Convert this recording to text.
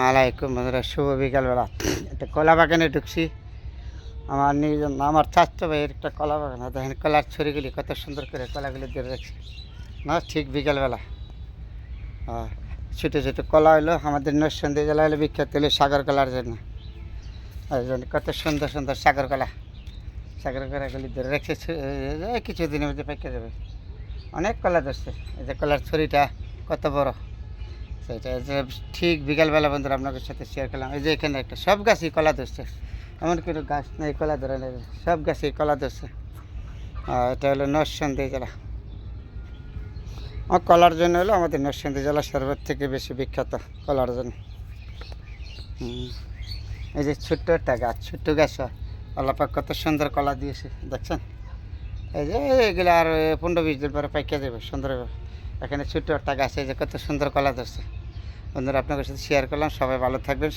আলাইকুম বন্ধুরা, শুভ বিকালবেলা। একটা কলা বাগানে ঢুকছি। আমার চাচতো ভাইয়ের একটা কলা বাগান। দেখেন কলার ছড়িগুলি কত সুন্দর করে কলাগুলি ধরে রাখছে না, ঠিক বিকালবেলা। ছোটো ছোটো কলা হলো আমাদের নরসিংদী জেলা হলো বিখ্যাত হলো সাগর কলার জন্য। এই জন্য কত সুন্দর সুন্দর সাগর কলাগুলি ধরে রাখছে। কিছুদিনের মধ্যে পেকে যাবে। অনেক কলা ধরছে। এই যে কলার ছড়িটা কত বড়, সেটা যে ঠিক বিকালবেলা বন্ধুরা আপনাদের সাথে শেয়ার করলাম। এই যে এখানে একটা সব গাছই কলা ধরছে, এমন কোনো গাছ নেই কলা ধরে নেই, সব গাছই কলা ধরছে। এটা হলো নরসিংদী জেলা। আমার কলার জন্য হলো আমাদের নরসিংদী জেলা সর্বোচ্চ থেকে বেশি বিখ্যাত কলার জন্য। এই যে ছোট্ট একটা গাছ, ছোট্ট গাছ, আল্লাপাক কত সুন্দর কলা দিয়েছে দেখছেন। এই যে এগুলো আর 15-20 দিন পরে পাইকে যাবে সুন্দর হবে। এখানে ছোট্ট একটা গাছ, এই যে কত সুন্দর কলা ধরছে। বন্ধুরা আপনাদের সাথে শেয়ার করলাম। সবাই ভালো থাকবেন।